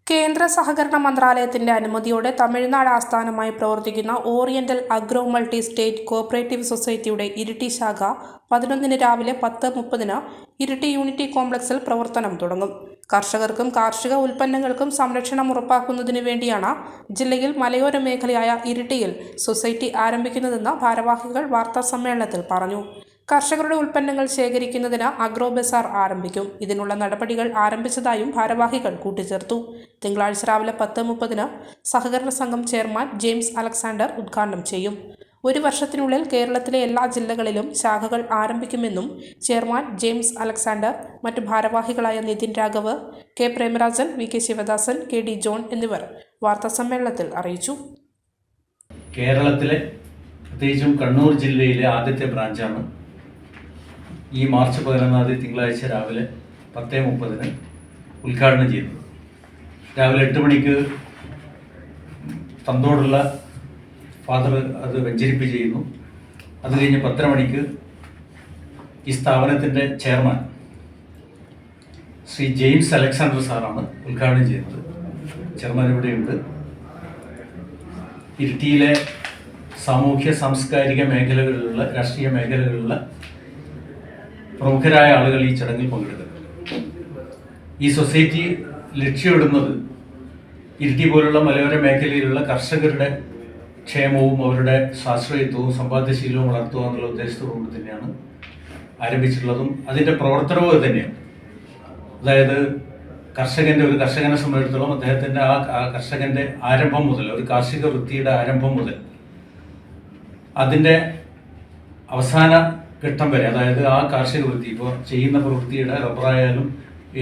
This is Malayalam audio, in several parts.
കേന്ദ്ര സഹകരണ മന്ത്രാലയത്തിന്റെ അനുമതിയോടെ തമിഴ്നാട് ആസ്ഥാനമായി പ്രവർത്തിക്കുന്ന oriental agro multi state cooperative സൊസൈറ്റിയുടെ ഇരിട്ടി ശാഖ 11 രാവിലെ 10:30 ഇരിട്ടി യൂണിറ്റി കോംപ്ലക്സിൽ പ്രവർത്തനം തുടങ്ങും. കർഷകർക്കും കാർഷിക ഉൽപ്പന്നങ്ങൾക്കും സംരക്ഷണം ഉറപ്പാക്കുന്നതിനു വേണ്ടിയാണ് ജില്ലയിൽ മലയോര മേഖലയായ ഇരിട്ടിയിൽ സൊസൈറ്റി ആരംഭിക്കുന്നതെന്ന് ഭാരവാഹികൾ വാർത്താസമ്മേളനത്തിൽ പറഞ്ഞു. കർഷകരുടെ ഉൽപ്പന്നങ്ങൾ ശേഖരിക്കുന്നതിന് അഗ്രോ ബസാർ ആരംഭിക്കും. ഇതിനുള്ള നടപടികൾ ആരംഭിച്ചതായും ഭാരവാഹികൾ കൂട്ടിച്ചേർത്തു. തിങ്കളാഴ്ച രാവിലെ 10:30 സഹകരണ സംഘം ചെയർമാൻ ജെയിംസ് അലക്സാണ്ടർ ഉദ്ഘാടനം ചെയ്യും. 1 വർഷത്തിനുള്ളിൽ കേരളത്തിലെ എല്ലാ ജില്ലകളിലും ശാഖകൾ ആരംഭിക്കുമെന്നും ചെയർമാൻ ജെയിംസ് അലക്സാണ്ടർ, മറ്റു ഭാരവാഹികളായ Nithin Raghav, K Premarajan, V K Sivadasan, K D John എന്നിവർ വാർത്താസമ്മേളനത്തിൽ അറിയിച്ചു. കേരളത്തിലെ പ്രത്യേകിച്ചും കണ്ണൂർ ജില്ലയിലെ ആദ്യത്തെ ബ്രാഞ്ചാണ് ഈ മാർച്ച് 11 തിങ്കളാഴ്ച രാവിലെ 10:30 ഉദ്ഘാടനം ചെയ്തത്. രാവിലെ 8 മണിക്ക് തന്തോടുള്ള ഫാദർ അത് വെഞ്ചരിപ്പ് ചെയ്യുന്നു. അത് കഴിഞ്ഞ് 10:30 മണിക്ക് ഈ സ്ഥാപനത്തിൻ്റെ ചെയർമാൻ ശ്രീ ജെയിംസ് അലക്സാണ്ടർ സാറാണ് ഉദ്ഘാടനം ചെയ്യുന്നത്. ചെയർമാൻ ഇവിടെയുണ്ട്. ഇരിട്ടിയിലെ സാമൂഹ്യ സാംസ്കാരിക മേഖലകളിലുള്ള രാഷ്ട്രീയ മേഖലകളിലുള്ള പ്രമുഖരായ ആളുകൾ ഈ ചടങ്ങിൽ പങ്കെടുക്കും. ഈ സൊസൈറ്റി ലക്ഷ്യമിടുന്നത് ഇരിട്ടി പോലുള്ള മലയോര മേഖലയിലുള്ള കർഷകരുടെ ക്ഷേമവും അവരുടെ സ്വാശ്രയത്വവും സമ്പാദ്യശീലവും വളർത്തുക എന്നുള്ള ഉദ്ദേശത്തോടുകൂടി തന്നെയാണ് ആരംഭിച്ചിട്ടുള്ളതും അതിൻ്റെ പ്രവർത്തനവും അത് തന്നെയാണ്. അതായത് ഒരു കർഷകനെ സംബന്ധിച്ചിടത്തോളം അദ്ദേഹത്തിൻ്റെ ആ കർഷകൻ്റെ ആരംഭം മുതൽ, ഒരു കാർഷിക വൃത്തിയുടെ ആരംഭം മുതൽ അതിൻ്റെ അവസാന ഘട്ടം വരെ, അതായത് ആ കാർഷിക വൃത്തി ഇപ്പോൾ ചെയ്യുന്ന പ്രവൃത്തിയുടെ റബ്ബറായാലും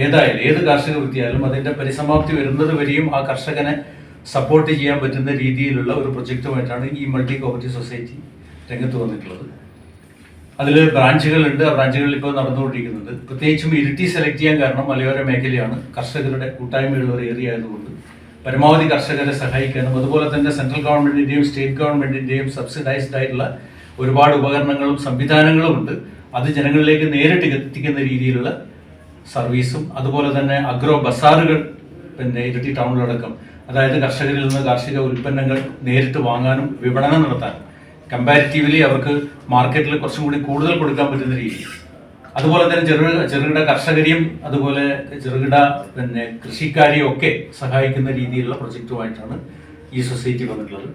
ഏത് കാർഷിക വൃത്തിയായാലും അതിൻ്റെ പരിസമാപ്തി വരുന്നത് വരെയും ആ കർഷകനെ സപ്പോർട്ട് ചെയ്യാൻ പറ്റുന്ന രീതിയിലുള്ള ഒരു പ്രൊജക്റ്റുമായിട്ടാണ് ഈ മൾട്ടി കോഓപ്പറേറ്റീവ് സൊസൈറ്റി രംഗത്ത് വന്നിട്ടുള്ളത്. അതിൽ ബ്രാഞ്ചുകളുണ്ട്. ആ ബ്രാഞ്ചുകളിൽ ഇപ്പോൾ നടന്നുകൊണ്ടിരിക്കുന്നുണ്ട്. പ്രത്യേകിച്ചും ഇരിട്ടി സെലക്ട് ചെയ്യാൻ കാരണം മലയോര മേഖലയാണ്, കർഷകരുടെ കൂട്ടായ്മയുള്ള ഒരു ഏരിയ ആയതുകൊണ്ട് പരമാവധി കർഷകരെ സഹായിക്കാനും അതുപോലെ തന്നെ സെൻട്രൽ ഗവൺമെന്റിന്റെയും സ്റ്റേറ്റ് ഗവൺമെന്റിന്റെയും സബ്സിഡൈസ്ഡ് ആയിട്ടുള്ള ഒരുപാട് ഉപകരണങ്ങളും സംവിധാനങ്ങളും ഉണ്ട്. അത് ജനങ്ങളിലേക്ക് നേരിട്ട് എത്തിക്കുന്ന രീതിയിലുള്ള സർവീസും അതുപോലെ തന്നെ അഗ്രോ ബസാറുകൾ ഇരിട്ടി ടൗണിലടക്കം, അതായത് കർഷകരിൽ നിന്ന് കാർഷിക ഉൽപ്പന്നങ്ങൾ നേരിട്ട് വാങ്ങാനും വിപണനം നടത്താനും കമ്പാരിറ്റീവ്ലി അവർക്ക് മാർക്കറ്റിൽ കുറച്ചും കൂടി കൂടുതൽ കൊടുക്കാൻ പറ്റുന്ന രീതിയിൽ, അതുപോലെ തന്നെ ചെറുകിട കർഷകരെയും അതുപോലെ ചെറുകിട കൃഷിക്കാരെയും ഒക്കെ സഹായിക്കുന്ന രീതിയിലുള്ള പ്രൊജക്റ്റുമായിട്ടാണ് ഈ സൊസൈറ്റി വന്നിട്ടുള്ളത്.